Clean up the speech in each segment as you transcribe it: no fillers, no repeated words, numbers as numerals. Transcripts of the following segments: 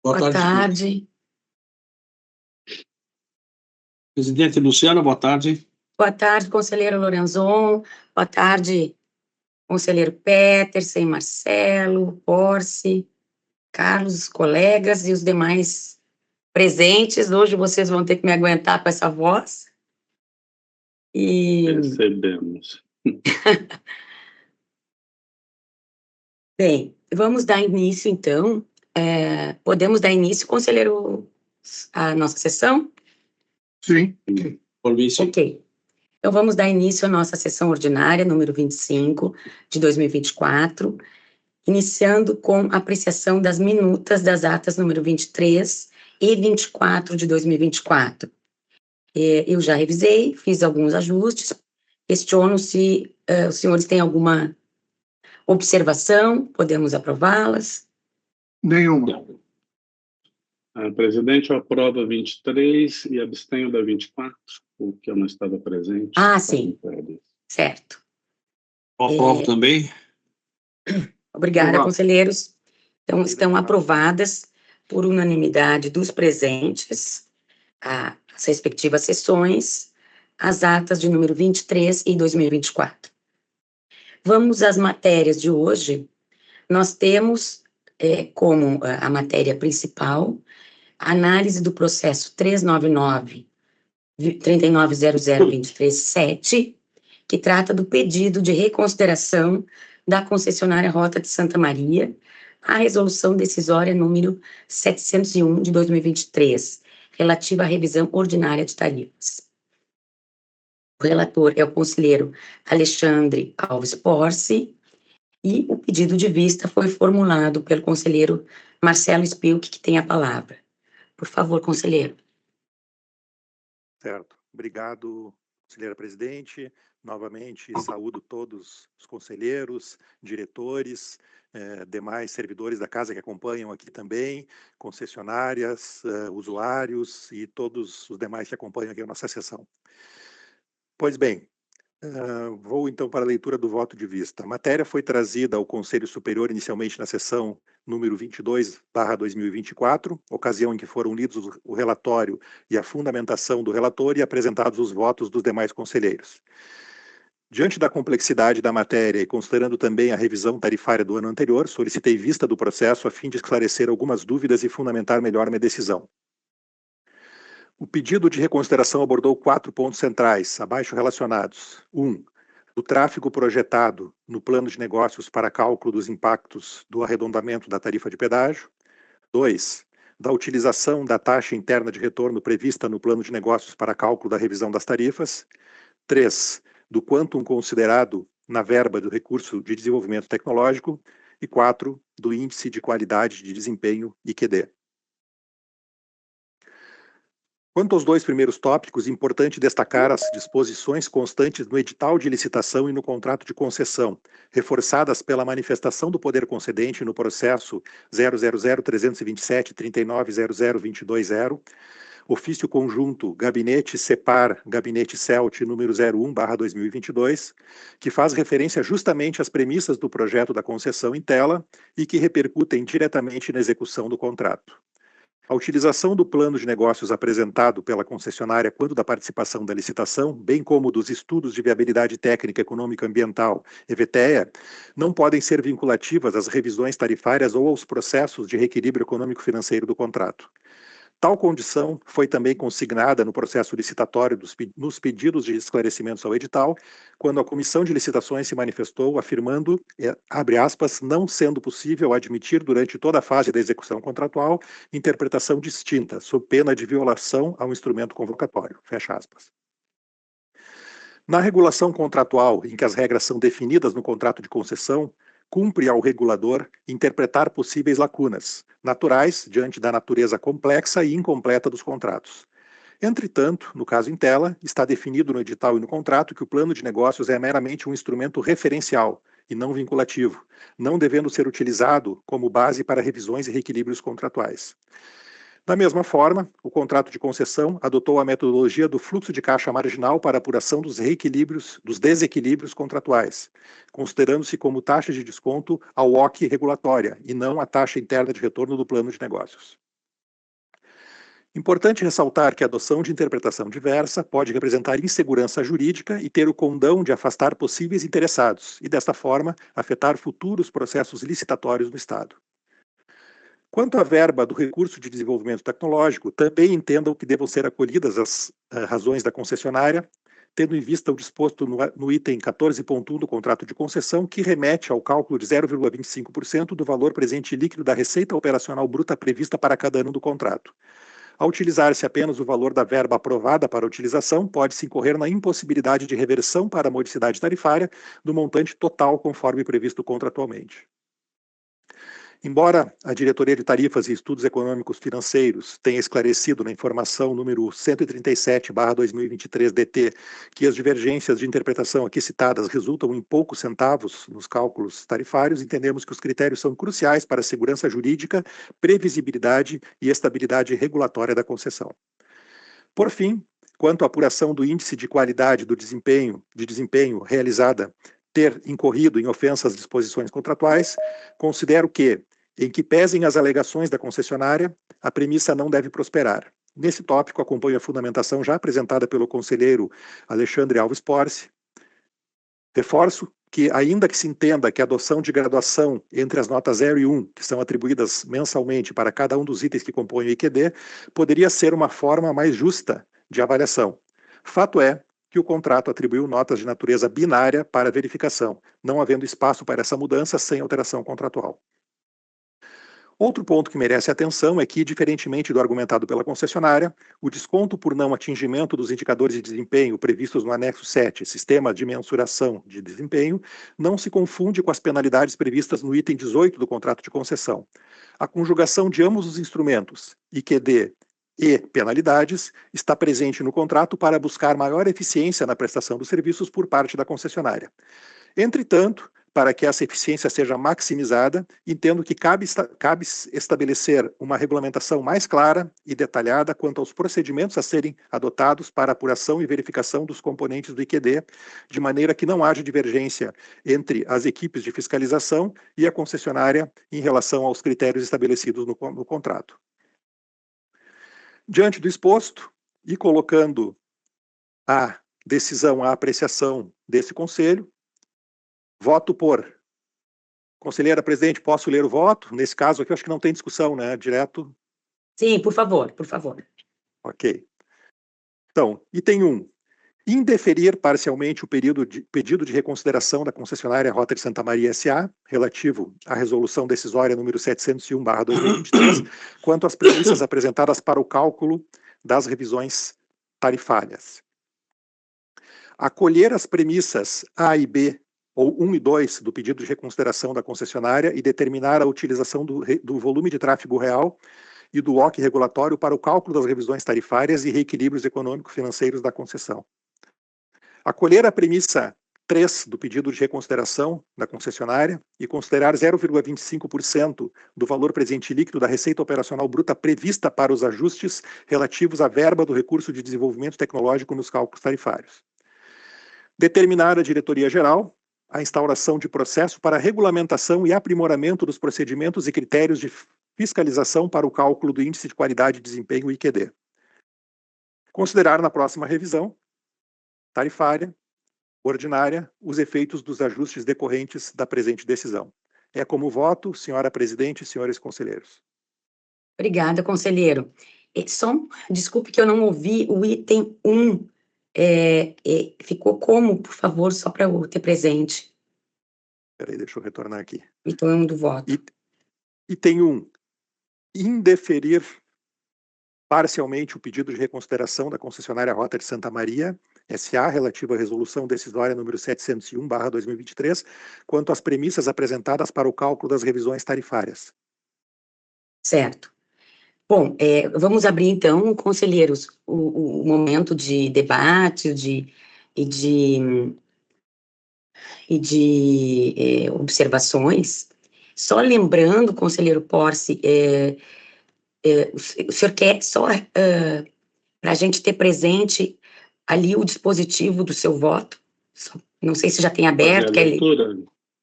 Boa tarde. Presidente Luciano, boa tarde. Boa tarde, conselheiro Lorenzon. Boa tarde, conselheiro Petersen, Marcelo, Porce, Carlos, colegas e os demais presentes. Hoje vocês vão ter que me aguentar com essa voz. Percebemos. Bem, vamos dar início, então. Podemos dar início, conselheiro, à nossa sessão? Sim. Por mim, sim. Ok. Então, vamos dar início à nossa sessão ordinária, número 25, de 2024, iniciando com a apreciação das minutas das atas número 23 e 24 de 2024. Eu já revisei, fiz alguns ajustes, questiono se os senhores têm alguma observação, podemos aprová-las? Nenhuma. Presidente, eu aprovo a 23 e abstenho da 24, porque eu não estava presente. Ah, sim. Certo. Aprovo também. Obrigada, Aprovado. conselheiros. Então, estão aprovadas por unanimidade dos presentes as respectivas sessões, as atas de número 23 e 2024. Vamos às matérias de hoje. Nós temos como a matéria principal a análise do processo 399-3900-237, que trata do pedido de reconsideração da concessionária Rota de Santa Maria, a resolução decisória número 701 de 2023, relativa à revisão ordinária de tarifas. O relator é o conselheiro Alexandre Alves Porce, e o pedido de vista foi formulado pelo conselheiro Marcelo Spilk, que tem a palavra. Por favor, conselheiro. Certo. Obrigado, conselheira presidente. Novamente, saúdo todos os conselheiros, diretores, demais servidores da casa que acompanham aqui também, concessionárias, usuários e todos os demais que acompanham aqui a nossa sessão. Pois bem, vou então para a leitura do voto de vista. A matéria foi trazida ao Conselho Superior inicialmente na sessão número 22/2024, ocasião em que foram lidos o relatório e a fundamentação do relator e apresentados os votos dos demais conselheiros. Diante da complexidade da matéria e considerando também a revisão tarifária do ano anterior, solicitei vista do processo a fim de esclarecer algumas dúvidas e fundamentar melhor minha decisão. O pedido de reconsideração abordou 4 pontos centrais, abaixo relacionados. 1. Do tráfego projetado no plano de negócios para cálculo dos impactos do arredondamento da tarifa de pedágio. 2. Da utilização da taxa interna de retorno prevista no plano de negócios para cálculo da revisão das tarifas. 3. Do quantum considerado na verba do recurso de desenvolvimento tecnológico. E 4. Do índice de qualidade de desempenho IQD. Quanto aos 2 primeiros tópicos, é importante destacar as disposições constantes no edital de licitação e no contrato de concessão, reforçadas pela manifestação do poder concedente no processo 000-327-3900-220, ofício conjunto Gabinete CEPAR, Gabinete CELT número 01/2022, que faz referência justamente às premissas do projeto da concessão em tela e que repercutem diretamente na execução do contrato. A utilização do plano de negócios apresentado pela concessionária quando da participação da licitação, bem como dos estudos de viabilidade técnica, econômica e ambiental, EVTEA, não podem ser vinculativas às revisões tarifárias ou aos processos de reequilíbrio econômico-financeiro do contrato. Tal condição foi também consignada no processo licitatório nos pedidos de esclarecimentos ao edital, quando a Comissão de Licitações se manifestou afirmando, abre aspas, não sendo possível admitir durante toda a fase da execução contratual interpretação distinta, sob pena de violação ao instrumento convocatório, fecha aspas. Na regulação contratual, em que as regras são definidas no contrato de concessão, cumpre ao regulador interpretar possíveis lacunas, naturais, diante da natureza complexa e incompleta dos contratos. Entretanto, no caso em tela, está definido no edital e no contrato que o plano de negócios é meramente um instrumento referencial e não vinculativo, não devendo ser utilizado como base para revisões e reequilíbrios contratuais. Da mesma forma, o contrato de concessão adotou a metodologia do fluxo de caixa marginal para apuração dos desequilíbrios contratuais, considerando-se como taxa de desconto a WOC regulatória e não a taxa interna de retorno do plano de negócios. Importante ressaltar que a adoção de interpretação diversa pode representar insegurança jurídica e ter o condão de afastar possíveis interessados e, desta forma, afetar futuros processos licitatórios no Estado. Quanto à verba do recurso de desenvolvimento tecnológico, também entendam que devam ser acolhidas as razões da concessionária, tendo em vista o disposto no item 14.1 do contrato de concessão, que remete ao cálculo de 0,25% do valor presente líquido da receita operacional bruta prevista para cada ano do contrato. Ao utilizar-se apenas o valor da verba aprovada para a utilização, pode-se incorrer na impossibilidade de reversão para a modicidade tarifária do montante total conforme previsto contratualmente. Embora a Diretoria de Tarifas e Estudos Econômicos Financeiros tenha esclarecido na informação número 137/2023 DT que as divergências de interpretação aqui citadas resultam em poucos centavos nos cálculos tarifários, entendemos que os critérios são cruciais para a segurança jurídica, previsibilidade e estabilidade regulatória da concessão. Por fim, quanto à apuração do índice de qualidade do desempenho realizada ter incorrido em ofensa às disposições contratuais, considero que, em que pesem as alegações da concessionária, a premissa não deve prosperar. Nesse tópico, acompanho a fundamentação já apresentada pelo conselheiro Alexandre Alves Porce. Reforço que, ainda que se entenda que a adoção de graduação entre as notas 0 e 1, que são atribuídas mensalmente para cada um dos itens que compõem o IQD, poderia ser uma forma mais justa de avaliação. Fato é que o contrato atribuiu notas de natureza binária para verificação, não havendo espaço para essa mudança sem alteração contratual. Outro ponto que merece atenção é que, diferentemente do argumentado pela concessionária, o desconto por não atingimento dos indicadores de desempenho previstos no anexo 7, Sistema de Mensuração de Desempenho, não se confunde com as penalidades previstas no item 18 do contrato de concessão. A conjugação de ambos os instrumentos, IQD e penalidades, está presente no contrato para buscar maior eficiência na prestação dos serviços por parte da concessionária. Entretanto, para que essa eficiência seja maximizada, entendo que cabe estabelecer uma regulamentação mais clara e detalhada quanto aos procedimentos a serem adotados para apuração e verificação dos componentes do IQD, de maneira que não haja divergência entre as equipes de fiscalização e a concessionária em relação aos critérios estabelecidos no contrato. Diante do exposto e colocando a decisão à apreciação desse Conselho, voto por. Conselheira presidente, posso ler o voto? Nesse caso aqui, eu acho que não tem discussão, né? Direto. Sim, por favor, por favor. Ok. Então, item 1. Indeferir parcialmente o pedido de reconsideração da concessionária Rota de Santa Maria S.A., relativo à resolução decisória número 701/2023, quanto às premissas apresentadas para o cálculo das revisões tarifárias. Acolher as premissas A e B, ou 1 e 2, do pedido de reconsideração da concessionária e determinar a utilização do volume de tráfego real e do WOC regulatório para o cálculo das revisões tarifárias e reequilíbrios econômico-financeiros da concessão. Acolher a premissa 3 do pedido de reconsideração da concessionária e considerar 0,25% do valor presente líquido da receita operacional bruta prevista para os ajustes relativos à verba do recurso de desenvolvimento tecnológico nos cálculos tarifários. Determinar a diretoria-geral a instauração de processo para regulamentação e aprimoramento dos procedimentos e critérios de fiscalização para o cálculo do Índice de Qualidade e Desempenho IQD. Considerar na próxima revisão tarifária, ordinária, os efeitos dos ajustes decorrentes da presente decisão. É como voto, senhora presidente e senhores conselheiros. Obrigada, conselheiro. Desculpe que eu não ouvi o item 1. Ficou como, por favor, só para eu ter presente. Espera aí, deixa eu retornar aqui. Item 1 do voto. Item 1. Indeferir parcialmente o pedido de reconsideração da concessionária Rota de Santa Maria S.A., relativo à resolução decisória número 701/2023, quanto às premissas apresentadas para o cálculo das revisões tarifárias. Certo. Bom, vamos abrir então, conselheiros, o momento de debate e de observações. Só lembrando, conselheiro Porce, o senhor quer só para a gente ter presente ali o dispositivo do seu voto? Não sei se já tem aberto.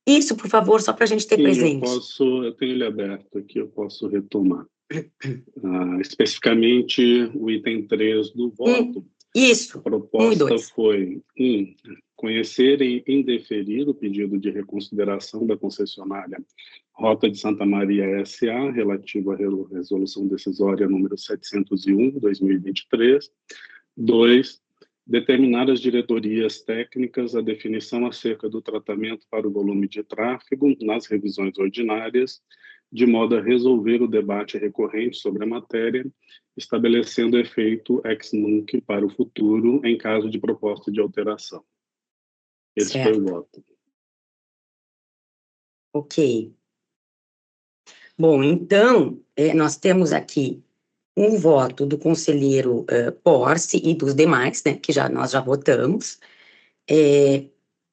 Isso, por favor, só para a gente ter presente. Eu tenho ele aberto aqui, eu posso retomar. Especificamente, o item 3 do voto. Isso. A proposta foi: 1. Conhecer e indeferir o pedido de reconsideração da concessionária Rota de Santa Maria S.A., relativo à resolução decisória número 701/2023. 2. Determinar as diretorias técnicas a definição acerca do tratamento para o volume de tráfego nas revisões ordinárias, de modo a resolver o debate recorrente sobre a matéria, estabelecendo efeito ex nunc para o futuro em caso de proposta de alteração. Esse foi o voto. Ok. Bom, então, nós temos aqui um voto do conselheiro Porce e dos demais, né, que nós já votamos,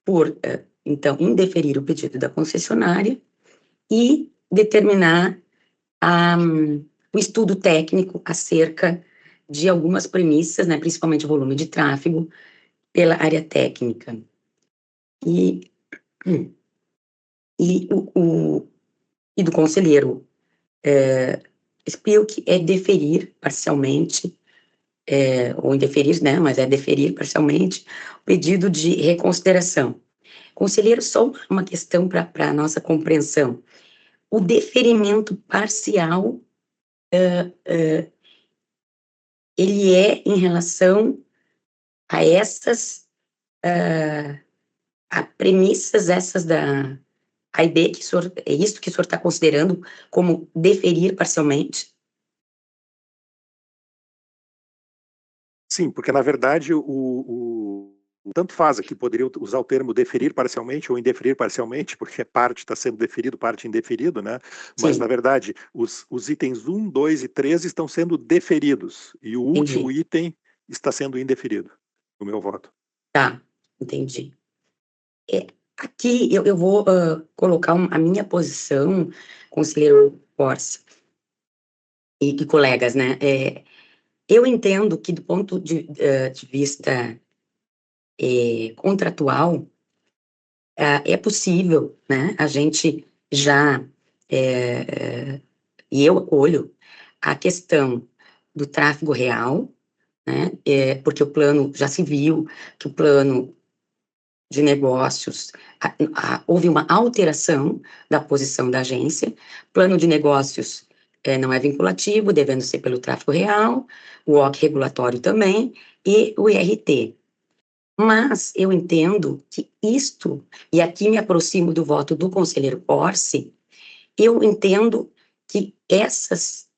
por, então, indeferir o pedido da concessionária e determinar o estudo técnico acerca de algumas premissas, né, principalmente o volume de tráfego, pela área técnica. E do conselheiro Spilk é deferir parcialmente, ou indeferir, né, mas é deferir parcialmente o pedido de reconsideração. Conselheiro, só uma questão para a nossa compreensão. O deferimento parcial, ele é em relação a essas a premissas, essas da AIB, que é isso que o senhor está considerando como deferir parcialmente? Sim, porque, na verdade, tanto faz aqui, poderia usar o termo deferir parcialmente ou indeferir parcialmente, porque parte está sendo deferido, parte indeferido, né? Mas, Sim. na verdade, os itens 1, 2 e 3 estão sendo deferidos, e o último item está sendo indeferido, no meu voto. Tá, entendi. Aqui eu vou colocar a minha posição, conselheiro Porce e colegas, né? Eu entendo que, do ponto de vista contratual, é possível, né, a gente já, e eu acolho a questão do tráfego real, né, porque o plano já se viu que o plano de negócios, houve uma alteração da posição da agência, plano de negócios não é vinculativo, devendo ser pelo tráfego real, o OC regulatório também, e o IRT. Mas eu entendo que isto, e aqui me aproximo do voto do conselheiro Porce, eu entendo que essas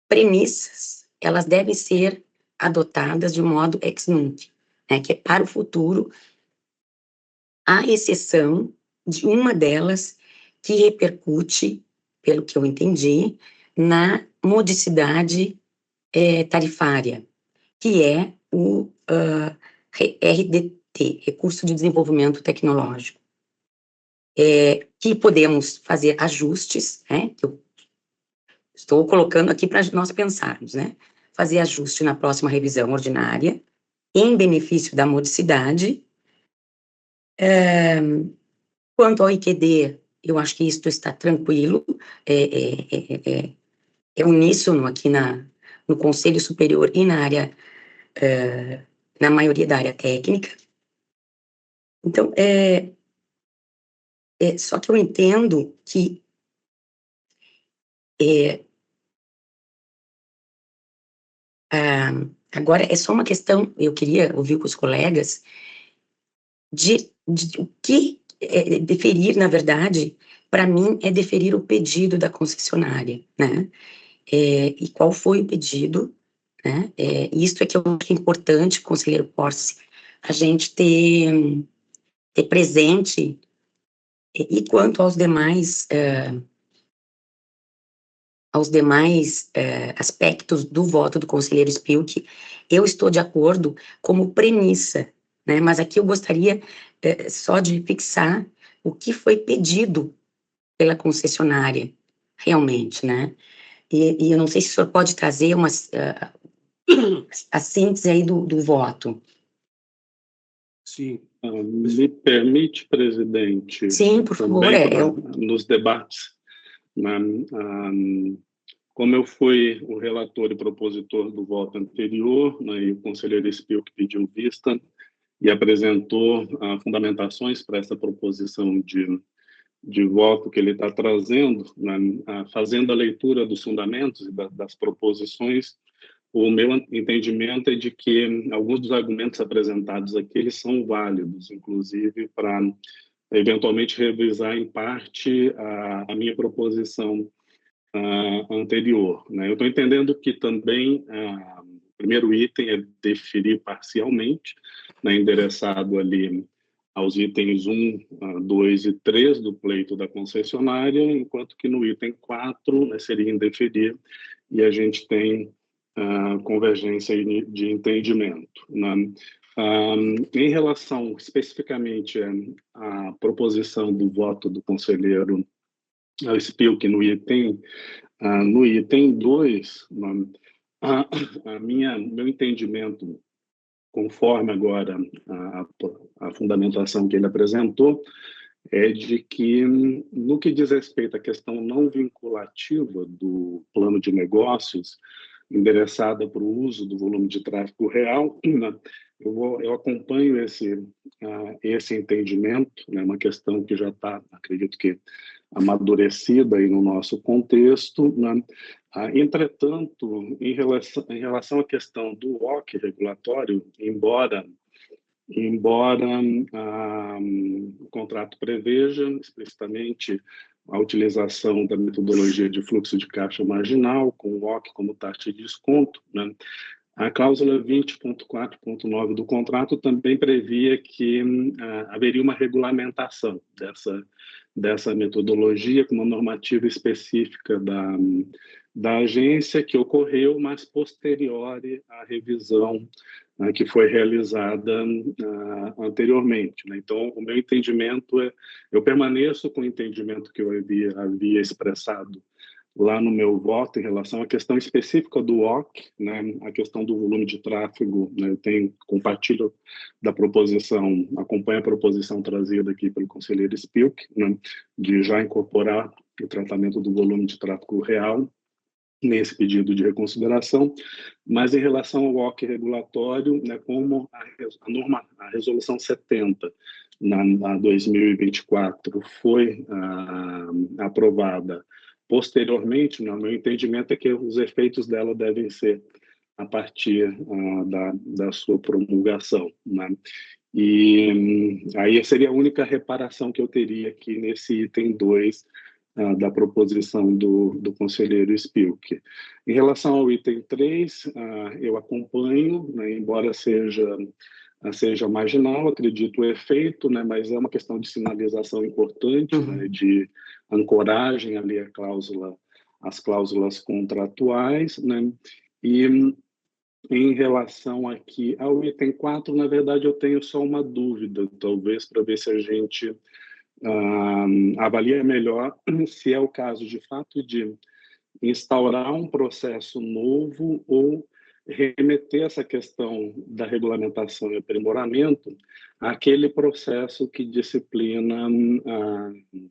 premissas, elas devem ser adotadas de modo ex nunc, né, que é para o futuro, à exceção de uma delas que repercute, pelo que eu entendi, na modicidade tarifária, que é o RDT, Recurso de Desenvolvimento Tecnológico, que podemos fazer ajustes, né, que eu estou colocando aqui para nós pensarmos, né, fazer ajuste na próxima revisão ordinária, em benefício da modicidade. Quanto ao IQD, eu acho que isto está tranquilo, é uníssono aqui no Conselho Superior e na área, na maioria da área técnica. Então, só que eu entendo que agora é só uma questão, eu queria ouvir com os colegas, de o que deferir, na verdade, para mim, é deferir o pedido da concessionária, né? E qual foi o pedido, né? Isso é que eu acho importante, conselheiro Porce, a gente ter presente. E quanto aos demais aspectos do voto do conselheiro Spilk, eu estou de acordo como premissa, né? Mas aqui eu gostaria só de fixar o que foi pedido pela concessionária, realmente, né? E eu não sei se o senhor pode trazer a síntese aí do voto. Sim. Me permite, presidente? Sim, por favor. Nos debates, Como eu fui o relator e propositor do voto anterior, né, e o conselheiro Spilk pediu vista e apresentou fundamentações para essa proposição de voto que ele está trazendo, né, fazendo a leitura dos fundamentos e das proposições, o meu entendimento é de que alguns dos argumentos apresentados aqui eles são válidos, inclusive para eventualmente revisar em parte a minha proposição anterior, né? Eu estou entendendo que também o primeiro item é deferir parcialmente, né, endereçado ali aos itens 1, 2 e 3 do pleito da concessionária, enquanto que no item 4, né, seria indeferir, e a gente tem convergência de entendimento, né? Em relação especificamente à proposição do voto do conselheiro Spilk no item 2, meu entendimento, conforme agora a fundamentação que ele apresentou, é de que, no que diz respeito à questão não vinculativa do plano de negócios, endereçada para o uso do volume de tráfego real, né, eu acompanho esse entendimento, né, uma questão que já está, acredito que, amadurecida aí no nosso contexto, né? Entretanto, em relação à questão do WOC regulatório, embora o contrato preveja explicitamente a utilização da metodologia de fluxo de caixa marginal, com o WOC como taxa de desconto, né? A cláusula 20.4.9 do contrato também previa que haveria uma regulamentação dessa metodologia com uma normativa específica da agência que ocorreu, mas posterior à revisão que foi realizada anteriormente, né? Então, o meu entendimento eu permaneço com o entendimento que eu havia expressado lá no meu voto em relação à questão específica do WOC, né, a questão do volume de tráfego, né, eu compartilho da proposição, acompanho a proposição trazida aqui pelo conselheiro Spilk, né, de já incorporar o tratamento do volume de tráfego real nesse pedido de reconsideração, mas em relação ao WOC regulatório, né, como a resolução 70 na 2024 foi aprovada posteriormente, no meu entendimento é que os efeitos dela devem ser a partir da sua promulgação, né? E aí seria a única reparação que eu teria aqui nesse item 2 da proposição do conselheiro Spilk. Em relação ao item 3, eu acompanho, né, embora seja marginal, acredito o efeito, né, mas é uma questão de sinalização importante, né, de ancoragem ali as cláusulas contratuais, né, e em relação aqui ao item 4, na verdade eu tenho só uma dúvida, talvez para ver se a gente avalia melhor se é o caso de fato de instaurar um processo novo ou remeter essa questão da regulamentação e aprimoramento àquele processo que disciplina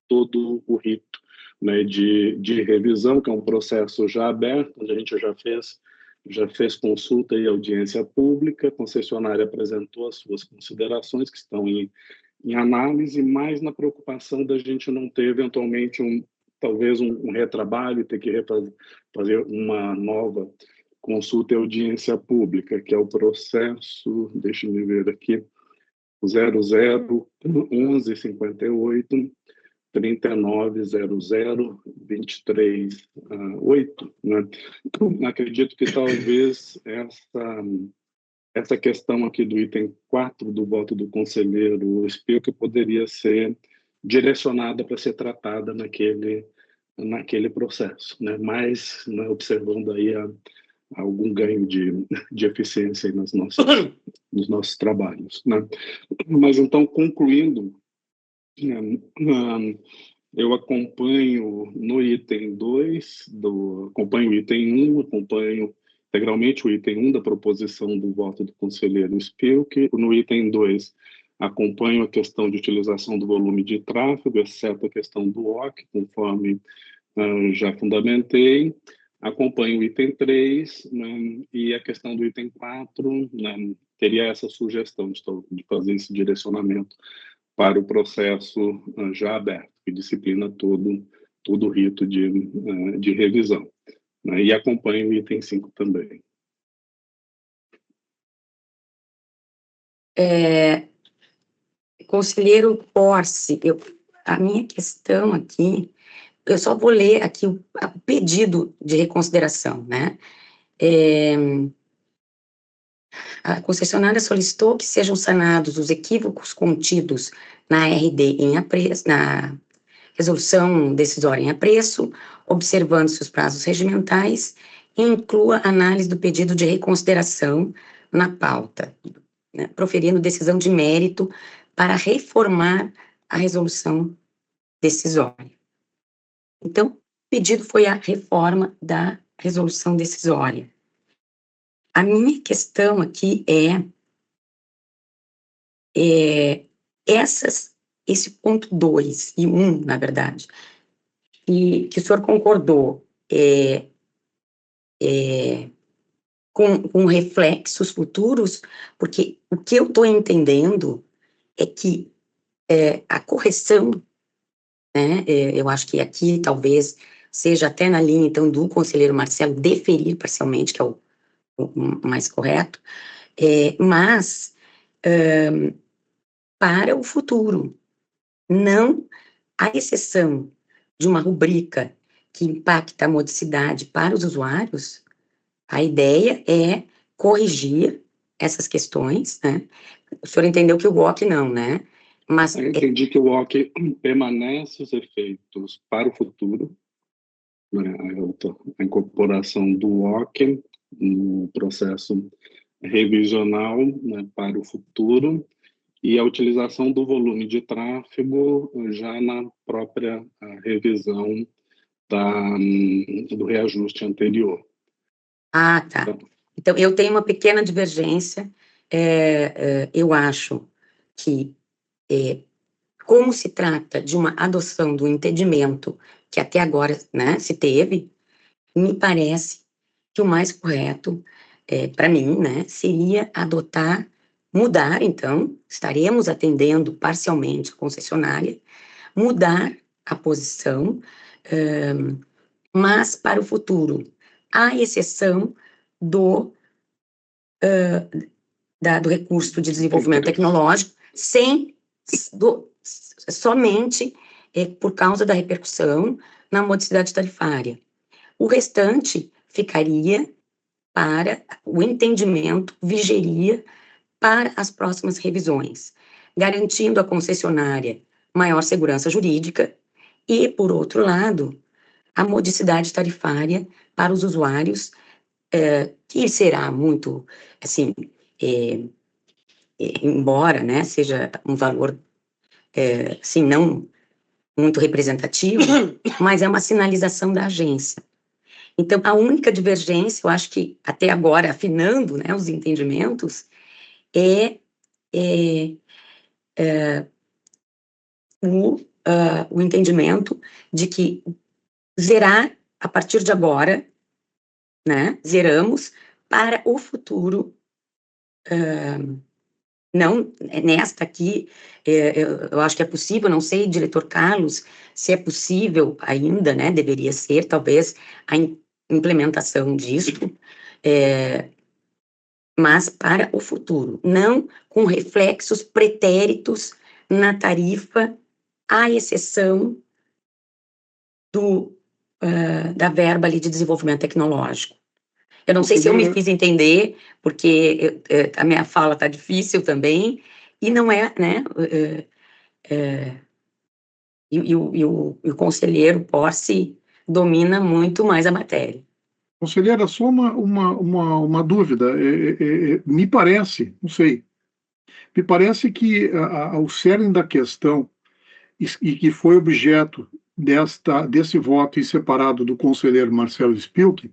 todo o rito, né, de revisão, que é um processo já aberto, onde a gente já fez consulta e audiência pública, a concessionária apresentou as suas considerações, que estão em análise, mais na preocupação da gente não ter, eventualmente, talvez um retrabalho, ter que fazer uma nova consulta e audiência pública, que é o processo, deixe-me ver aqui, 001158 390023.8, né? Acredito que talvez essa questão aqui do item 4 do voto do conselheiro Spilk poderia ser direcionada para ser tratada naquele processo, né? Mas, né, observando aí algum ganho de eficiência aí nos nossos trabalhos, né? Mas então, concluindo, eu acompanho no item 2, acompanho o item 1, acompanho integralmente o item 1 da proposição do voto do conselheiro Spilk. No item 2, acompanho a questão de utilização do volume de tráfego, exceto a questão do WOC, conforme já fundamentei. Acompanho o item 3, né, e a questão do item 4, né, teria essa sugestão de fazer esse direcionamento para o processo já aberto, que disciplina todo o rito de revisão. Né, e acompanho o item 5 também. Conselheiro Porce, a minha questão aqui, eu só vou ler aqui o pedido de reconsideração, né? A concessionária solicitou que sejam sanados os equívocos contidos na RD em apreço, na resolução decisória em apreço, observando-se os prazos regimentais, e inclua análise do pedido de reconsideração na pauta, né, proferindo decisão de mérito para reformar a resolução decisória. Então, o pedido foi a reforma da resolução decisória. A minha questão aqui esse ponto 2 e 1, na verdade, e que o senhor concordou com reflexos futuros, porque o que eu estou entendendo é que a correção, né, eu acho que aqui talvez seja até na linha, então, do conselheiro Marcelo deferir parcialmente, que é o mais correto, mas para o futuro, não a exceção de uma rubrica que impacta a modicidade para os usuários, a ideia é corrigir essas questões, né? O senhor entendeu que o WOC não, né? Mas eu entendi que o WOC permanece os efeitos para o futuro, né? A incorporação do WOC no processo revisional, né, para o futuro, e a utilização do volume de tráfego já na própria revisão do reajuste anterior. Ah, tá. Então, eu tenho uma pequena divergência. Eu acho que, como se trata de uma adoção do entendimento que até agora, né, se teve, me parece que o mais correto, para mim, né, seria mudar, então, estaremos atendendo parcialmente a concessionária, mudar a posição, mas para o futuro, à exceção do recurso de desenvolvimento tecnológico, somente por causa da repercussão na modicidade tarifária. O restante ficaria para o entendimento, vigeria para as próximas revisões, garantindo à concessionária maior segurança jurídica e, por outro lado, a modicidade tarifária para os usuários, que será muito, assim, embora, né, seja um valor, assim, não muito representativo, mas é uma sinalização da agência. Então, a única divergência, eu acho que até agora, afinando, né, os entendimentos, o entendimento de que zerar a partir de agora, né, zeramos para o futuro, não nesta aqui, eu acho que é possível, não sei, diretor Carlos, se é possível ainda, né, deveria ser, talvez, a implementação disto, mas para o futuro, não com reflexos pretéritos na tarifa, à exceção da verba ali de desenvolvimento tecnológico. Eu não sei se eu me fiz entender, porque a minha fala está difícil também, e não é, né, e o conselheiro Porce domina muito mais a matéria. Conselheira, só uma dúvida. Me parece, não sei, me parece que o cerne da questão, e que foi objeto desse voto em separado do conselheiro Marcelo Spilk,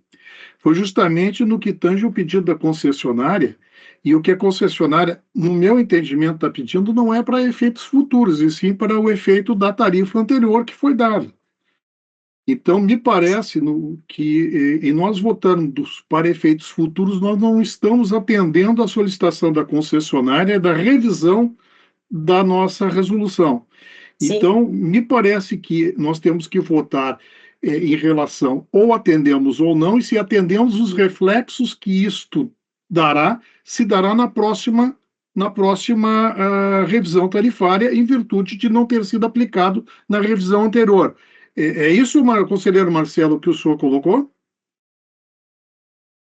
foi justamente no que tange o pedido da concessionária, e o que a concessionária, no meu entendimento, está pedindo não é para efeitos futuros, e sim para o efeito da tarifa anterior que foi dada. Então, me parece que, em nós votando para efeitos futuros, nós não estamos atendendo à solicitação da concessionária da revisão da nossa resolução. Sim. Então, me parece que nós temos que votar em relação ou atendemos ou não, e se atendemos, os reflexos que isto dará, se dará na próxima revisão tarifária, em virtude de não ter sido aplicado na revisão anterior. É isso, conselheiro Marcelo, que o senhor colocou?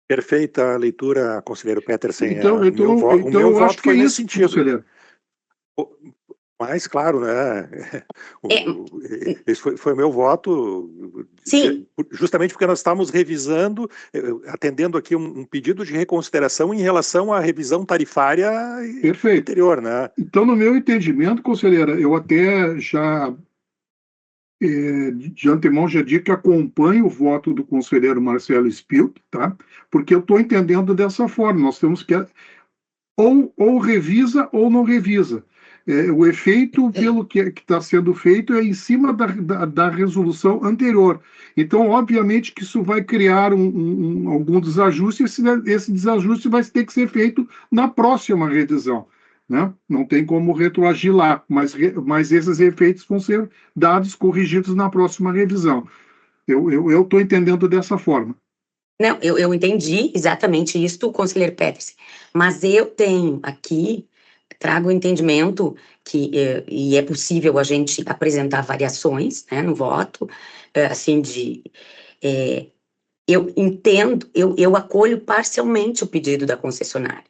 Perfeita a leitura, conselheiro Petersen. Então, O meu eu acho voto que é foi nesse isso, sentido. conselheiro. Mas, claro, né? Esse foi o meu voto. Sim. Justamente porque nós estamos revisando, atendendo aqui um pedido de reconsideração em relação à revisão tarifária Perfeito. anterior, né? Então, no meu entendimento, conselheira, eu até já de antemão já digo que acompanho o voto do conselheiro Marcelo Spilk, tá? Porque eu estou entendendo dessa forma. Nós temos que ou revisa ou não revisa. O efeito, pelo que está sendo feito, é em cima da resolução anterior. Então, obviamente que isso vai criar algum desajuste, esse desajuste vai ter que ser feito na próxima revisão. Né? Não tem como retroagir lá, mas esses efeitos vão ser dados, corrigidos na próxima revisão. Eu estou entendendo dessa forma. Não, eu entendi exatamente isso, conselheiro Petersen, mas eu tenho aqui, trago o entendimento que, e é possível a gente apresentar variações, né, no voto, assim, eu entendo, eu acolho parcialmente o pedido da concessionária,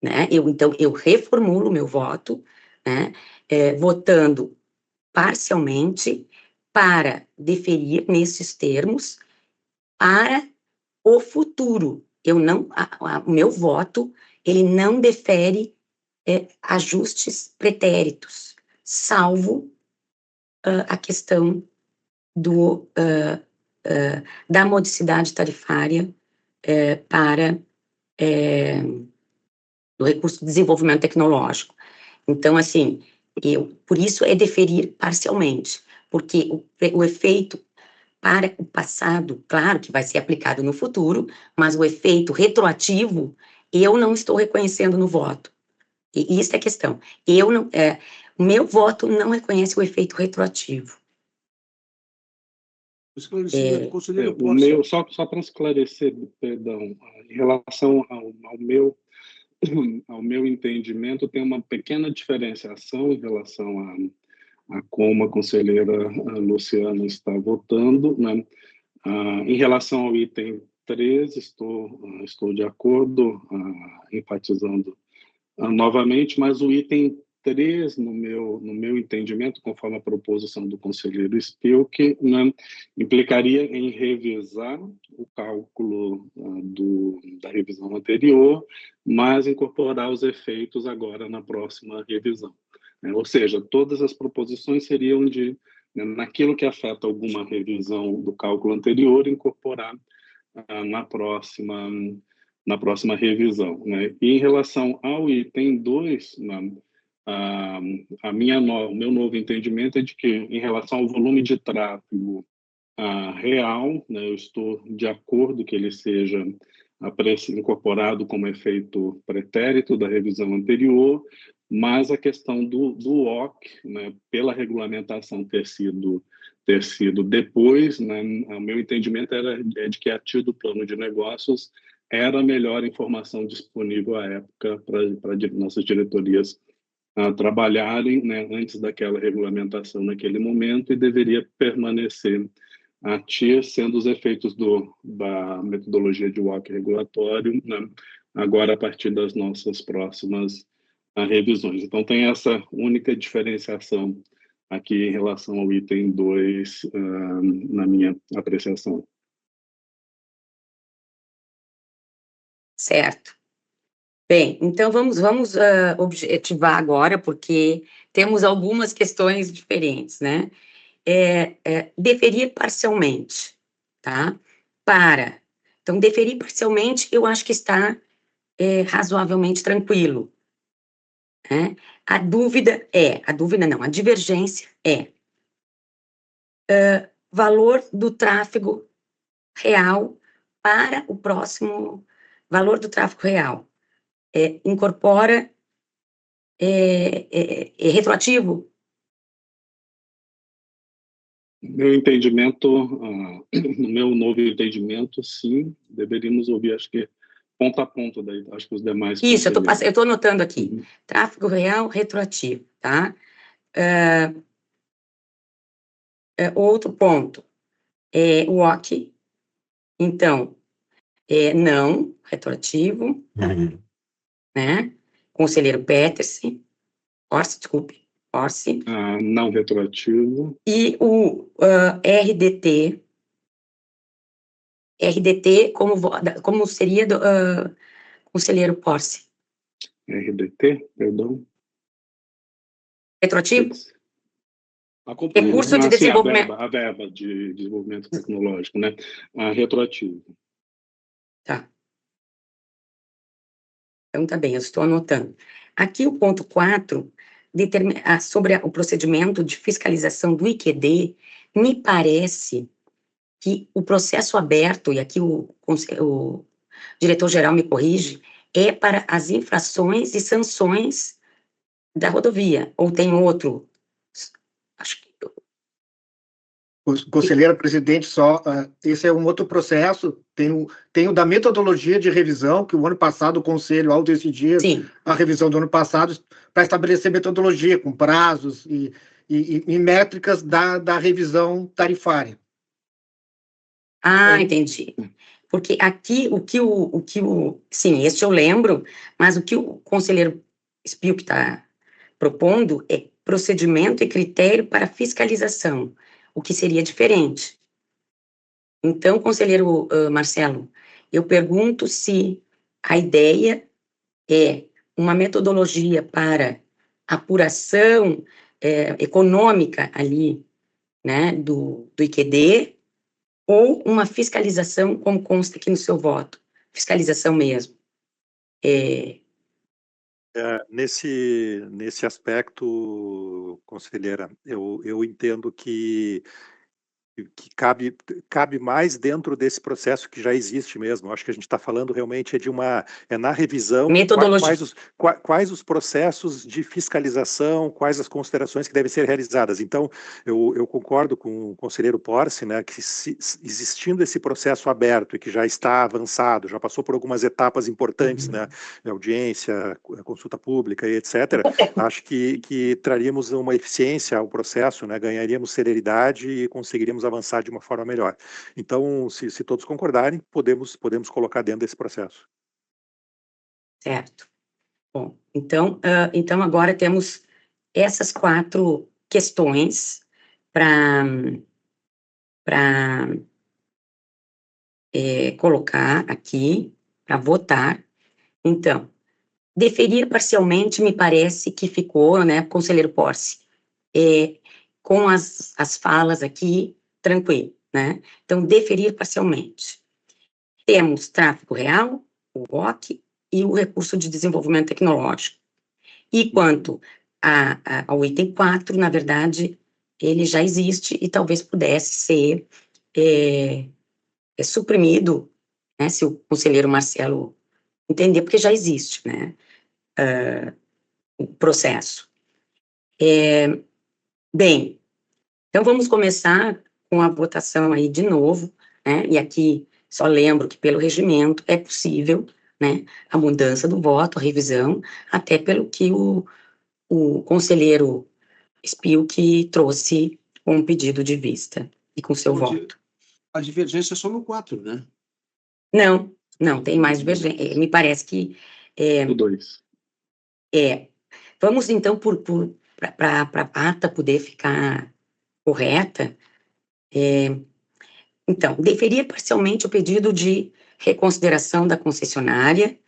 né, então, eu reformulo o meu voto, né, votando parcialmente para deferir nesses termos para o futuro. O meu voto, ele não defere ajustes pretéritos, salvo a questão da modicidade tarifária para o recurso de desenvolvimento tecnológico. Então, assim, por isso é deferir parcialmente, porque o efeito para o passado, claro que vai ser aplicado no futuro, mas o efeito retroativo eu não estou reconhecendo no voto. E isso é a questão. O meu voto não reconhece o efeito retroativo. O meu, só para esclarecer, perdão, em relação ao meu entendimento, tem uma pequena diferenciação em relação a como a conselheira Luciana está votando, né? Em relação ao item 3, estou de acordo, enfatizando novamente, mas o item 3, no meu entendimento, conforme a proposição do conselheiro Spilk, né, implicaria em revisar o cálculo da revisão anterior, mas incorporar os efeitos agora na próxima revisão. Né? Ou seja, todas as proposições seriam naquilo que afeta alguma revisão do cálculo anterior, incorporar na próxima revisão. Né? E em relação ao item 2, o meu novo entendimento é de que, em relação ao volume de tráfego real, né, eu estou de acordo que ele seja incorporado como efeito pretérito da revisão anterior, mas a questão do OC, né, pela regulamentação ter sido depois, né, o meu entendimento é de que a título do plano de negócios era a melhor informação disponível à época para nossas diretorias trabalharem, né, antes daquela regulamentação naquele momento, e deveria permanecer a TIR, sendo os efeitos da metodologia de WACC regulatório, né, agora a partir das nossas próximas revisões. Então, tem essa única diferenciação aqui em relação ao item 2, na minha apreciação. Certo. Bem, então vamos objetivar agora, porque temos algumas questões diferentes, né? Deferir parcialmente, tá? Então, deferir parcialmente, eu acho que está razoavelmente tranquilo. Né? A divergência valor do tráfego real para o próximo valor do tráfego real. Incorpora retroativo? Meu entendimento, no meu novo entendimento, sim, deveríamos ouvir, acho que ponto a ponto, daí, acho que os demais... Isso, eu estou anotando aqui. Tráfego real retroativo, tá? Outro ponto, o WOC, então, não retroativo, né? Conselheiro Petersen, Orsi, desculpe, Orsi. Não retroativo. E o RDT como seria do conselheiro Porce? RDT, perdão. Retroativo? Recurso de desenvolvimento. A verba de desenvolvimento tecnológico, né? Retroativo. Tá. Então, tá bem, eu estou anotando. Aqui o ponto 4, sobre o procedimento de fiscalização do IQD, me parece que o processo aberto, e aqui o diretor-geral me corrige, é para as infrações e sanções da rodovia, ou tem outro? Acho que... Conselheira presidente, esse é um outro processo, tem o da metodologia de revisão, que o ano passado o Conselho, ao decidir Sim. A revisão do ano passado, para estabelecer metodologia, com prazos e métricas da revisão tarifária. Entendi. Porque aqui, sim, este eu lembro, mas o que o conselheiro Spilk está propondo é procedimento e critério para fiscalização, o que seria diferente. Então, conselheiro Marcelo, eu pergunto se a ideia é uma metodologia para apuração econômica ali, né, do IQD, ou uma fiscalização, como consta aqui no seu voto, fiscalização mesmo. Nesse aspecto, conselheira, eu entendo que cabe mais dentro desse processo que já existe mesmo. Acho que a gente está falando realmente na revisão, metodologia. Quais os processos de fiscalização, quais as considerações que devem ser realizadas. Então, eu concordo com o conselheiro Porce, né, que existindo esse processo aberto e que já está avançado, já passou por algumas etapas importantes, né, audiência, consulta pública e etc., acho que traríamos uma eficiência ao processo, né, ganharíamos celeridade e conseguiríamos avançar de uma forma melhor. Então, se todos concordarem, podemos colocar dentro desse processo. Certo. Bom, então agora temos essas 4 questões para colocar aqui, para votar. Então, deferir parcialmente, me parece que ficou, né, conselheiro Porce, com as falas aqui, tranquilo, né? Então, deferir parcialmente. Temos tráfego real, o ROC e o recurso de desenvolvimento tecnológico. E quanto ao item 4, na verdade, ele já existe e talvez pudesse ser suprimido, né, se o conselheiro Marcelo entender, porque já existe, né, o processo. Bem, então vamos começar com a votação aí de novo, né, e aqui só lembro que pelo regimento é possível, né, a mudança do voto, a revisão, até pelo que o conselheiro Spilk trouxe com um pedido de vista e com seu voto. A divergência é só no 4, né? Não, tem mais divergência. Me parece que... O 2. Vamos, então, para a ata poder ficar correta, então, deferir parcialmente o pedido de reconsideração da concessionária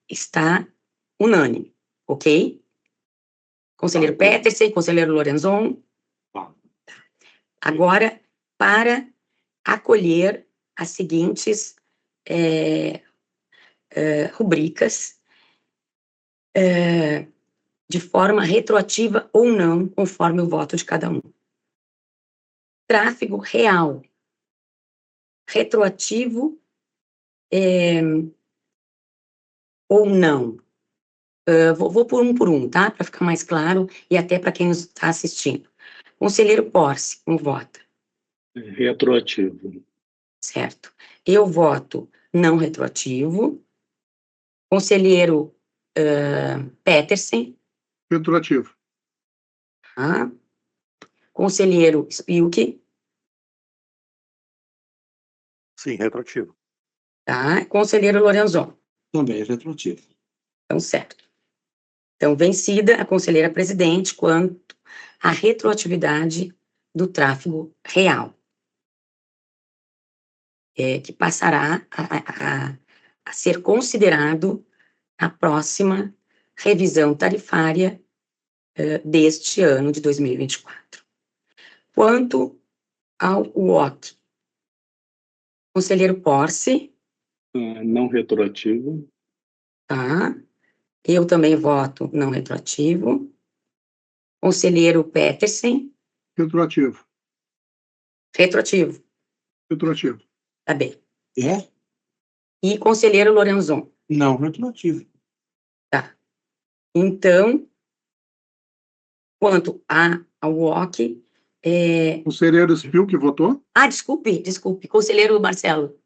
está unânime, ok? Conselheiro Petersen, conselheiro Lorenzon. Agora, para acolher as seguintes rubricas de forma retroativa ou não, conforme o voto de cada um. tráfego real, retroativo ou não? Vou por um, tá? Para ficar mais claro e até para quem nos está assistindo. Conselheiro Porce, como vota? Retroativo. Certo. Eu voto não retroativo. Conselheiro Petersen. Retroativo. Tá? Conselheiro Spilk. Sim, retroativo. Tá? Conselheiro Lorenzon. Também retroativo. Então, certo. Então, vencida a conselheira presidente quanto à retroatividade do tráfego real, que passará a ser considerado a próxima revisão tarifária deste ano de 2024. Quanto ao WOC, conselheiro Porce. Não retroativo. Tá. Eu também voto não retroativo. Conselheiro Petersen. Retroativo. Retroativo. Retroativo. Tá bem. É? E conselheiro Lorenzon. Não retroativo. Tá. Então, quanto ao WOC... Conselheiro Spilk votou? Desculpe. Conselheiro Marcelo.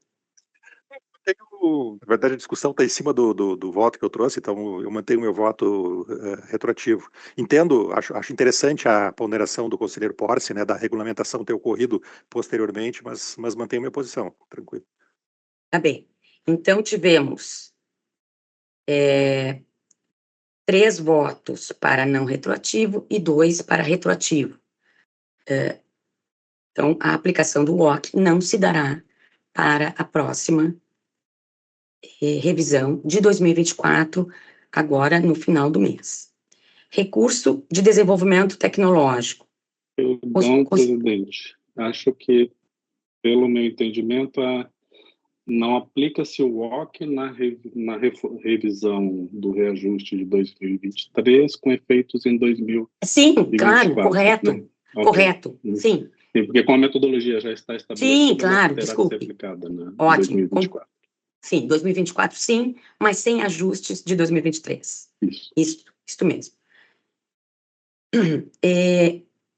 Na verdade, a discussão está em cima do voto que eu trouxe, então eu mantenho meu voto retroativo. Entendo, acho interessante a ponderação do conselheiro Porce, né, da regulamentação ter ocorrido posteriormente, mas mantenho minha posição, tranquilo. Tá bem. Então, tivemos 3 votos para não retroativo e 2 para retroativo. Então, a aplicação do WOC não se dará para a próxima revisão de 2024, agora no final do mês. Recurso de desenvolvimento tecnológico. Perdão, presidente. Acho que, pelo meu entendimento, não aplica-se o WOC na revisão do reajuste de 2023, com efeitos em 2024. Sim, claro, correto. Né? Correto, Okay. sim. Sim, porque como a metodologia já está estabelecida, Sim, claro, terá desculpe. que ser aplicada em Ótimo. 2024. Sim, 2024 sim, mas sem ajustes de 2023. Isso mesmo.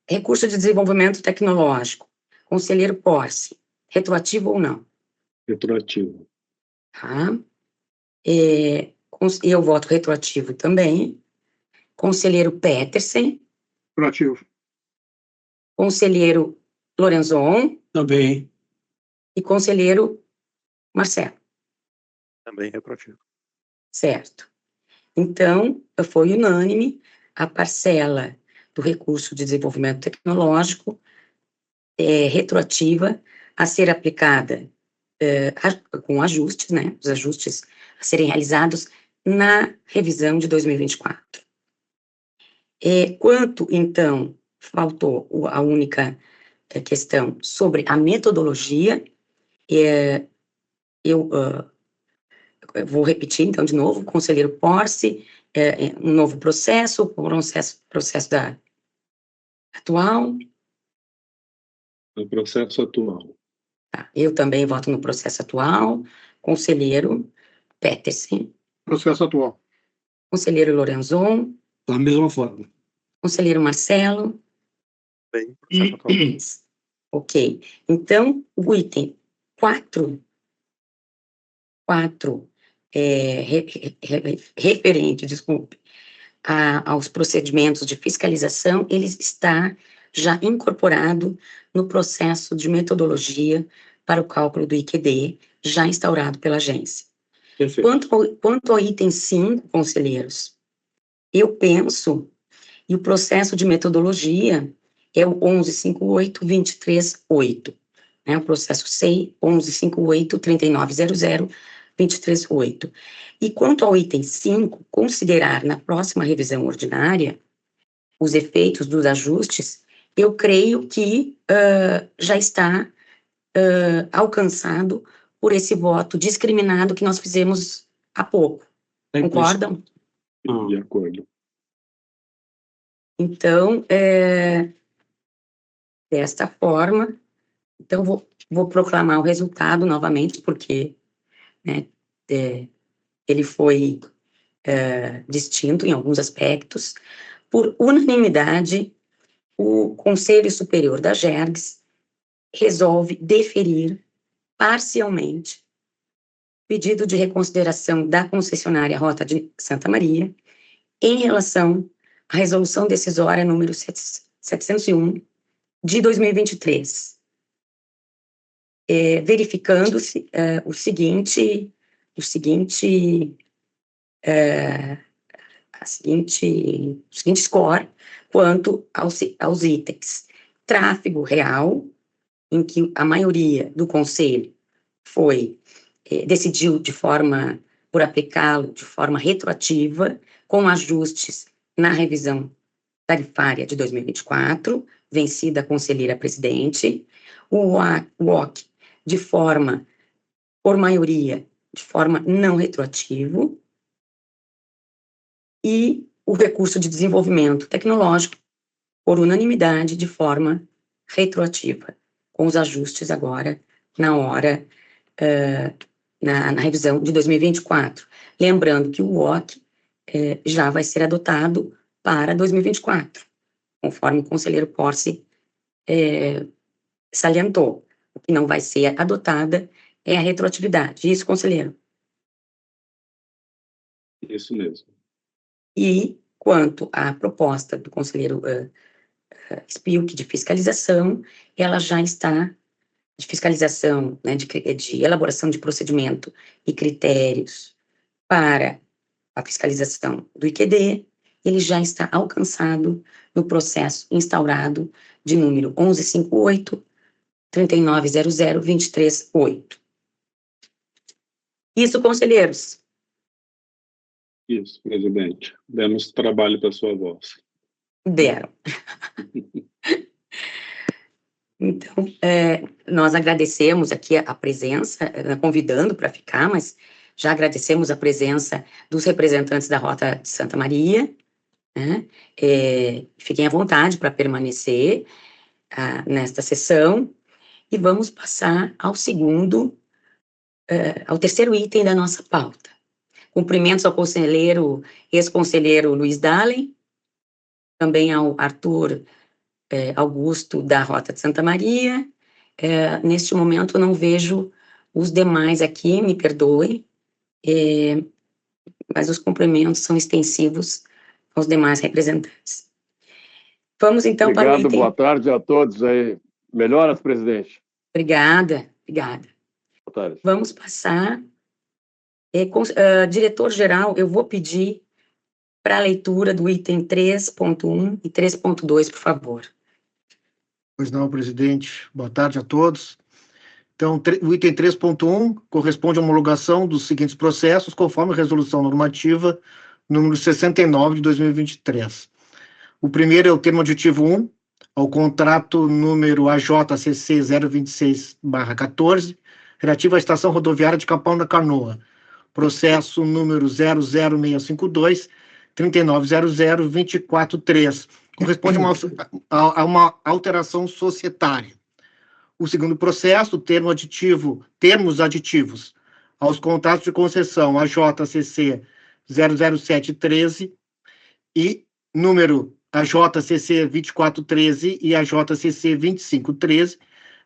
Recurso de desenvolvimento tecnológico. Conselheiro Porce, retroativo ou não? Retroativo. Tá. Eu voto retroativo também. Conselheiro Petersen. Retroativo. Conselheiro Lorenzon. Também. E conselheiro Marcelo. Também retroativo. Certo. Então, foi unânime a parcela do recurso de desenvolvimento tecnológico retroativa a ser aplicada com ajustes, né? Os ajustes a serem realizados na revisão de 2024. Quanto, então, faltou a única questão sobre a metodologia, eu vou repetir, então, de novo, conselheiro Porce, um novo processo da atual. O processo atual. Tá, eu também voto no processo atual. Conselheiro Petersen. Processo atual. Conselheiro Lorenzon. Da mesma forma. Conselheiro Marcelo. Bem, processo atual. Ok. Então, o item 4, referente, desculpe, aos procedimentos de fiscalização, ele está já incorporado no processo de metodologia para o cálculo do IQD, já instaurado pela agência. Perfeito. Quanto ao item 5, conselheiros, eu penso, e o processo de metodologia é o 1158-238, né, o processo SEI 1158-3900-238. E quanto ao item 5, considerar na próxima revisão ordinária os efeitos dos ajustes, eu creio que já está alcançado por esse voto discriminado que nós fizemos há pouco. Concordam? De acordo. Então, desta forma. Então, vou proclamar o resultado novamente, porque, né, ele foi distinto em alguns aspectos. Por unanimidade, o Conselho Superior da GERGS resolve deferir parcialmente pedido de reconsideração da concessionária Rota de Santa Maria em relação à resolução decisória número 701 de 2023, verificando-se o seguinte score quanto aos itens: tráfego real, em que a maioria do Conselho decidiu por aplicá-lo de forma retroativa, com ajustes na revisão tarifária de 2024, vencida a conselheira presidente, o WOC, por maioria, de forma não retroativo, e o recurso de desenvolvimento tecnológico, por unanimidade, de forma retroativa, com os ajustes agora, na hora, na revisão de 2024. Lembrando que o WOC já vai ser adotado para 2024, conforme o conselheiro Porce salientou. O que não vai ser adotada é a retroatividade. Isso, conselheiro? Isso mesmo. E, quanto à proposta do conselheiro Spilk de fiscalização, ela já está, de fiscalização, né, de elaboração de procedimento e critérios para a fiscalização do IQD, ele já está alcançado no processo instaurado de número 1158-3900-238. Isso, conselheiros? Isso, presidente. Demos trabalho para sua voz. Deram. Então, nós agradecemos aqui a presença, convidando para ficar, mas já agradecemos a presença dos representantes da Rota de Santa Maria, né? Fiquem à vontade para permanecer nesta sessão, e vamos passar ao terceiro item da nossa pauta. Cumprimentos ao ex-conselheiro Luiz Dahlen, também ao Arthur Augusto, da Rota de Santa Maria. Neste momento, eu não vejo os demais aqui, me perdoe, mas os cumprimentos são extensivos aos demais representantes. Vamos, então, para o item... Obrigado, boa tarde a todos aí. Melhoras, presidente. Obrigada. Boa tarde. Vamos passar... diretor-geral, eu vou pedir para a leitura do item 3.1 e 3.2, por favor. Pois não, presidente. Boa tarde a todos. Então, o item 3.1 corresponde à homologação dos seguintes processos, conforme a resolução normativa número 69 de 2023. O primeiro é o termo aditivo 1, ao contrato número AJCC 026/14, relativo à estação rodoviária de Capão da Canoa, processo número 00652-3900-243, corresponde a uma alteração societária. O segundo processo, termos aditivos aos contratos de concessão AJCC 00713 e número AJCC 2413 e AJCC 2513,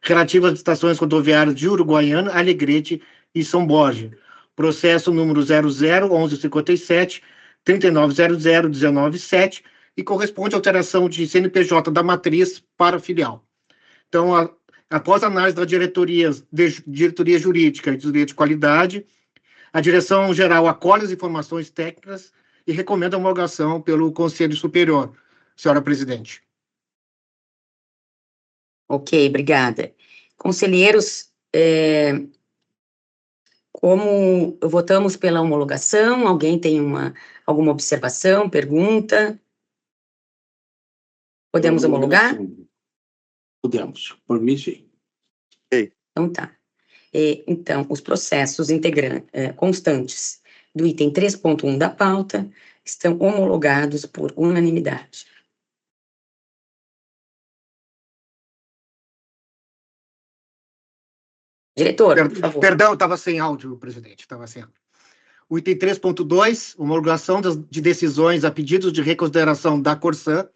relativas às estações rodoviárias de Uruguaiana, Alegrete e São Borja. Processo número 001157-3900-197 e corresponde à alteração de CNPJ da matriz para filial. Então, após a análise da diretoria jurídica e diretoria de qualidade, a direção-geral acolhe as informações técnicas e recomenda a homologação pelo Conselho Superior, senhora presidente. Ok, obrigada. Conselheiros, como votamos pela homologação, alguém tem alguma observação, pergunta? Podemos homologar? Podemos, por mim, sim. Então, tá. Então, os processos constantes do item 3.1 da pauta estão homologados por unanimidade. Diretor, por favor. Perdão, estava sem áudio, presidente, estava sem áudio. O item 3.2, homologação de decisões a pedidos de reconsideração da Corsã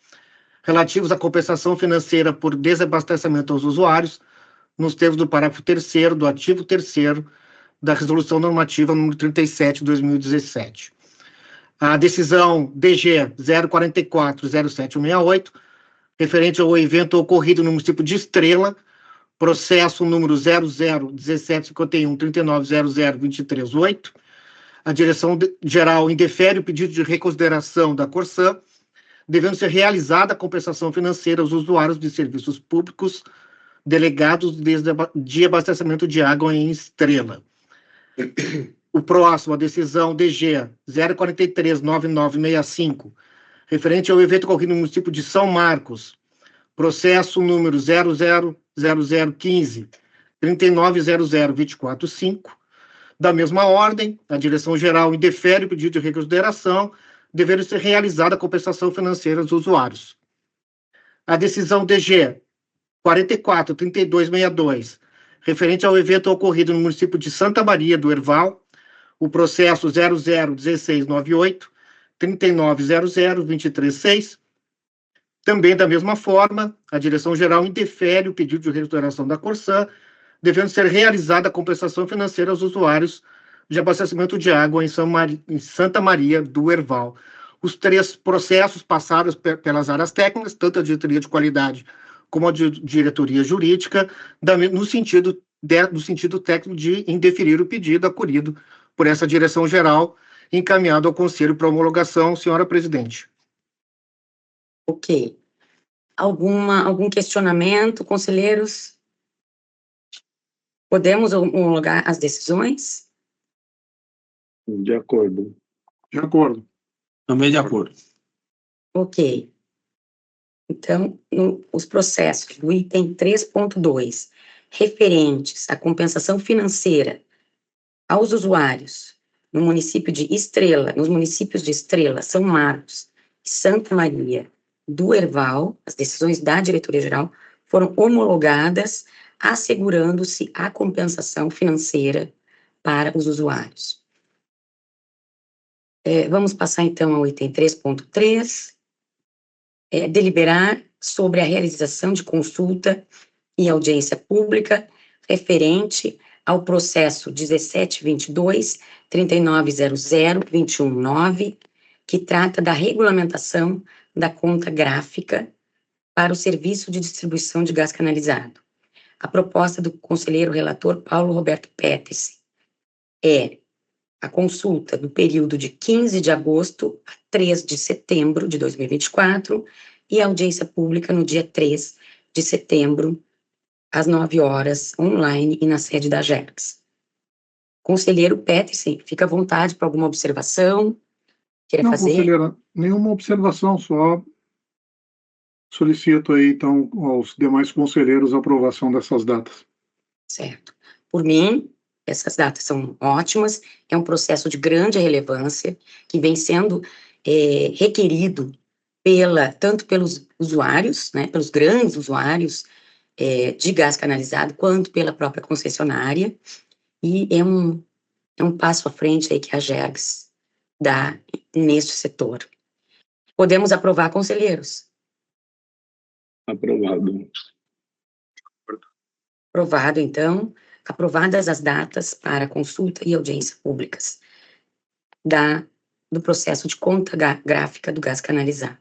relativos à compensação financeira por desabastecimento aos usuários, nos termos do parágrafo 3º do artigo 3º da Resolução Normativa número 37, de 2017. A decisão DG 0440768, referente ao evento ocorrido no município de Estrela, processo número 001751-3900-238, a Direção-Geral indefere o pedido de reconsideração da Corsã, devendo ser realizada a compensação financeira aos usuários de serviços públicos delegados de abastecimento de água em Estrela. O próximo, a decisão DG 0439965, referente ao evento ocorrido no município de São Marcos, processo número 000015-3900245, da mesma ordem, a Direção-Geral indefere o pedido de reconsideração, devendo ser realizada a compensação financeira aos usuários. A decisão DG 443262, referente ao evento ocorrido no município de Santa Maria do Herval, o processo 001698-3900-236, também da mesma forma, a Direção-Geral indefere o pedido de reconsideração da Corsã, devendo ser realizada a compensação financeira aos usuários de abastecimento de água em Santa Maria do Herval. Os três processos passaram pelas áreas técnicas, tanto a diretoria de qualidade como a diretoria jurídica, no sentido técnico de indeferir o pedido acolhido por essa direção-geral, encaminhado ao Conselho para homologação, senhora presidente. Ok. Algum questionamento, conselheiros? Podemos homologar as decisões? De acordo. De acordo. Também de acordo. Ok. Então, os processos do item 3.2, referentes à compensação financeira aos usuários no município de Estrela, nos municípios de Estrela, São Marcos e Santa Maria do Herval, as decisões da diretoria-geral foram homologadas, assegurando-se a compensação financeira para os usuários. Vamos passar, então, ao item 3.3, deliberar sobre a realização de consulta e audiência pública referente ao processo 1722-3900-219, que trata da regulamentação da conta gráfica para o serviço de distribuição de gás canalizado. A proposta do conselheiro relator Paulo Roberto Peters é a consulta do período de 15 de agosto a 3 de setembro de 2024 e a audiência pública no dia 3 de setembro, às 9 horas, online e na sede da GERGS. Conselheiro Petersen, fica à vontade para alguma observação. Não, conselheira, nenhuma observação, só solicito aí, então, aos demais conselheiros a aprovação dessas datas. Certo. Por mim, essas datas são ótimas, é um processo de grande relevância, que vem sendo requerido tanto pelos usuários, né, pelos grandes usuários de gás canalizado, quanto pela própria concessionária, e é um passo à frente aí que a GERGS dá neste setor. Podemos aprovar, conselheiros? Aprovado. Aprovado, então. Aprovadas as datas para consulta e audiência públicas do processo de conta gráfica do gás canalizado.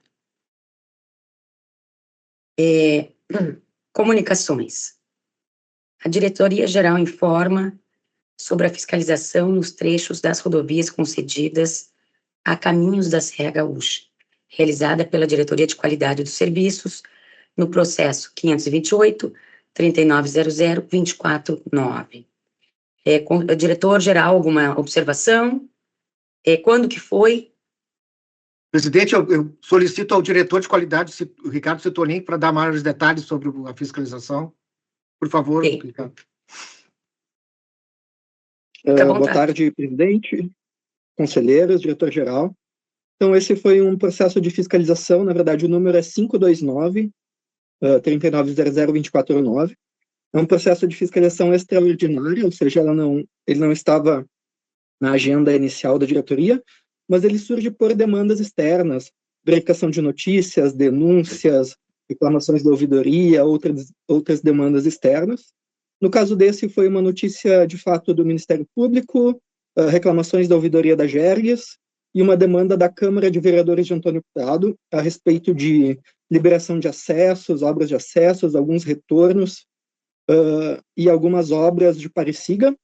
Comunicações. A Diretoria-Geral informa sobre a fiscalização nos trechos das rodovias concedidas a caminhos da Serra Gaúcha, realizada pela Diretoria de Qualidade dos Serviços, no processo 528-3900-249. Diretor-geral, alguma observação? Quando que foi? Presidente, eu solicito ao diretor de qualidade, o Ricardo Cetolin, para dar maiores detalhes sobre a fiscalização. Por favor, okay. Ricardo. Boa tarde, presidente, conselheiros, diretor-geral. Então, esse foi um processo de fiscalização, na verdade, o número é 529-3900-249. É um processo de fiscalização extraordinária, ou seja, ele não estava na agenda inicial da diretoria, mas ele surge por demandas externas, verificação de notícias, denúncias, reclamações da ouvidoria, outras demandas externas. No caso desse, foi uma notícia, de fato, do Ministério Público, reclamações da ouvidoria da GERGS e uma demanda da Câmara de Vereadores de Antônio Prado a respeito de liberação de acessos, obras de acessos, alguns retornos e algumas obras de Pareciga.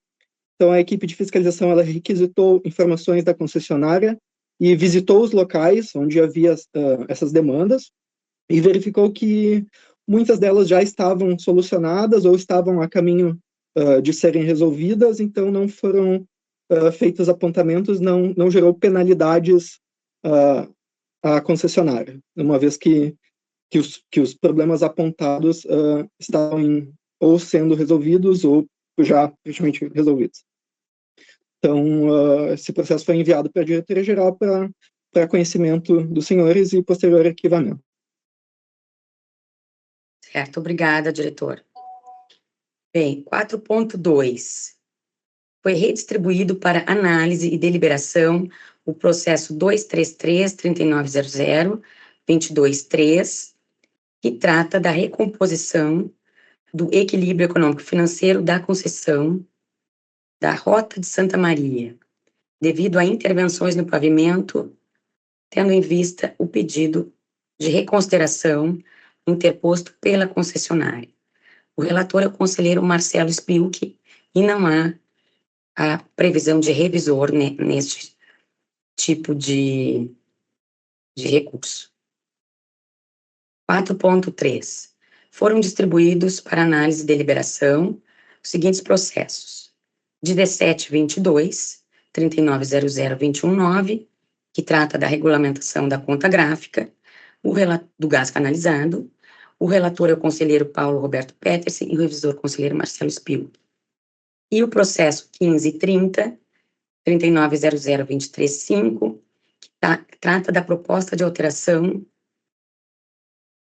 Então, a equipe de fiscalização ela requisitou informações da concessionária e visitou os locais onde havia essas demandas e verificou que muitas delas já estavam solucionadas ou estavam a caminho de serem resolvidas, então não foram feitos apontamentos, não gerou penalidades à concessionária, uma vez que os problemas apontados estavam ou sendo resolvidos ou já praticamente resolvidos. Então, esse processo foi enviado para a diretoria-geral para conhecimento dos senhores e posterior arquivamento. Certo, obrigada, diretor. Bem, 4.2. Foi redistribuído para análise e deliberação o processo 233-3900-22-3, que trata da recomposição do equilíbrio econômico-financeiro da concessão da Rota de Santa Maria, devido a intervenções no pavimento, tendo em vista o pedido de reconsideração interposto pela concessionária. O relator é o conselheiro Marcelo Spilk e não há a previsão de revisor neste tipo de recurso. 4.3. Foram distribuídos para análise e deliberação os seguintes processos: 1722, 3900-219, que trata da regulamentação da conta gráfica, do gás canalizado. O relator é o conselheiro Paulo Roberto Petersen e o revisor conselheiro Marcelo Spilk. E o processo 1530, 3900-235, que trata da proposta de alteração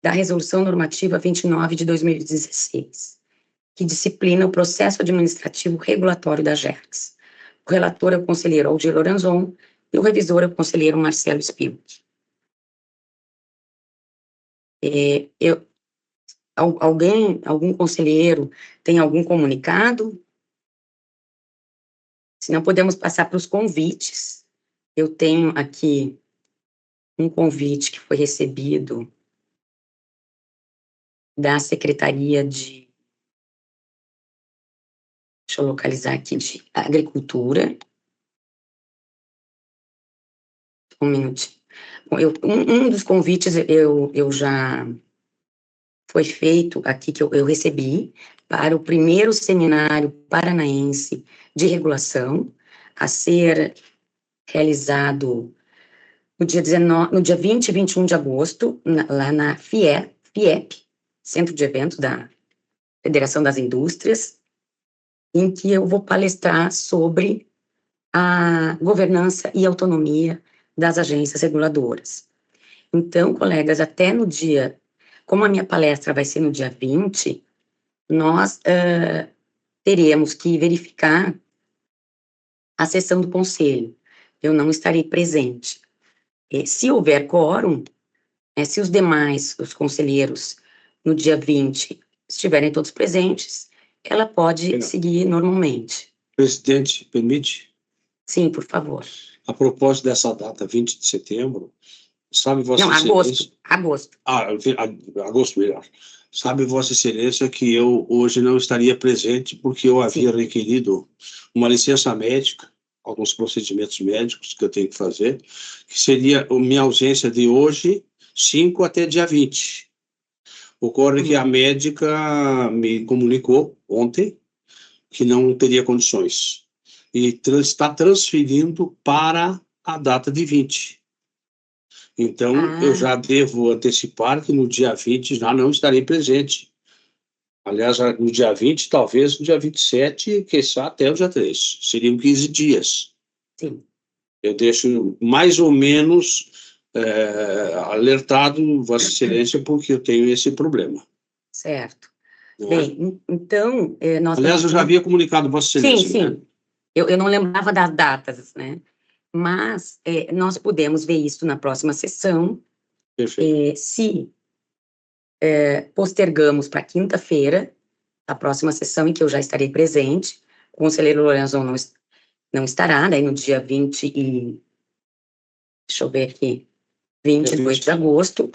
da Resolução Normativa 29 de 2016, que disciplina o processo administrativo regulatório da GERGS. O relator é o conselheiro Aldir Loranzon e o revisor é o conselheiro Marcelo Spilk. Algum conselheiro tem algum comunicado? Se não, podemos passar para os convites. Eu tenho aqui um convite que foi recebido da Secretaria de... Deixa eu localizar aqui, de Agricultura. Um minutinho. Um dos convites eu já... foi feito aqui, que eu recebi, para o primeiro seminário paranaense de regulação, a ser realizado no dia 20 e 21 de agosto, lá na FIEP, Centro de Eventos da Federação das Indústrias, em que eu vou palestrar sobre a governança e autonomia das agências reguladoras. Então, colegas, até no dia... Como a minha palestra vai ser no dia 20, nós teremos que verificar a sessão do conselho. Eu não estarei presente. Se houver quórum, se os conselheiros, no dia 20, estiverem todos presentes, ela pode seguir normalmente. Presidente, permite? Sim, por favor. A propósito dessa data, 20 de setembro, sabe Vossa Excelência... Agosto. Agosto, melhor. Sabe Vossa Excelência que eu hoje não estaria presente porque eu havia requerido uma licença médica, alguns procedimentos médicos que eu tenho que fazer, que seria a minha ausência de hoje, 5 até dia 20. Ocorre que a médica me comunicou ontem que não teria condições e está transferindo para a data de 20. Então, eu já devo antecipar que no dia 20 já não estarei presente. Aliás, no dia 20, talvez no dia 27, quiçá até o dia 3. Seriam 15 dias. Sim. Eu deixo mais ou menos alertado, Vossa Excelência, porque eu tenho esse problema. Certo. Bem, então, nós... Aliás, eu já havia comunicado Vossa Excelência. Sim, né? sim. Eu não lembrava das datas, né? Mas nós podemos ver isso na próxima sessão. Perfeito. Se postergamos para quinta-feira, a próxima sessão em que eu já estarei presente, o conselheiro Lorenzon não estará, daí no dia 20 e... Deixa eu ver aqui. 22 de agosto.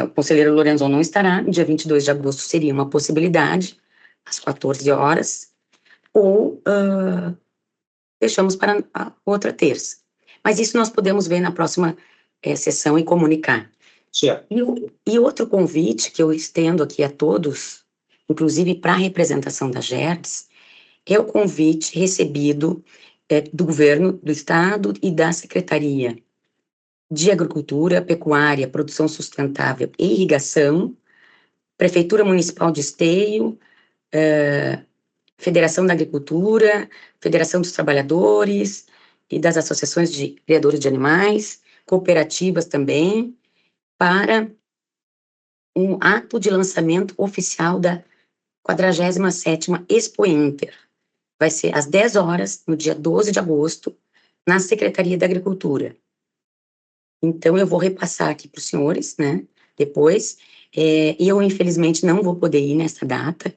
O conselheiro Lorenzon não estará, no dia 22 de agosto seria uma possibilidade, às 14 horas, ou deixamos para a outra terça. Mas isso nós podemos ver na próxima sessão e comunicar. Certo. E outro convite que eu estendo aqui a todos, inclusive para a representação da GERDS, é o convite recebido do governo do estado e da Secretaria de Agricultura, Pecuária, Produção Sustentável e Irrigação, Prefeitura Municipal de Esteio, Federação da Agricultura, Federação dos Trabalhadores e das associações de criadores de animais, cooperativas também, para um ato de lançamento oficial da 47ª Expo Inter. Vai ser às 10 horas, no dia 12 de agosto, na Secretaria da Agricultura. Então, eu vou repassar aqui para os senhores, né, depois. Eu, infelizmente, não vou poder ir nessa data,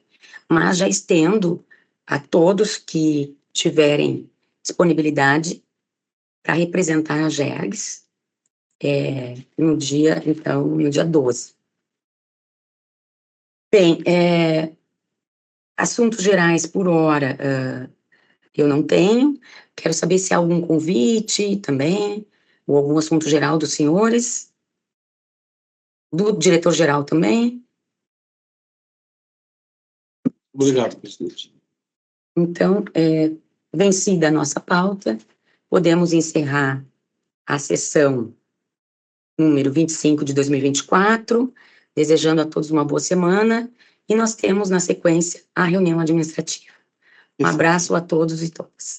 mas já estendo a todos que tiverem disponibilidade para representar a GERGS no dia 12. Bem, assuntos gerais por hora eu não tenho. Quero saber se há algum convite também, ou algum assunto geral dos senhores, do diretor-geral também. Obrigado, presidente. Então, vencida a nossa pauta, podemos encerrar a sessão número 25 de 2024, desejando a todos uma boa semana, e nós temos, na sequência, a reunião administrativa. Um abraço a todos e todas.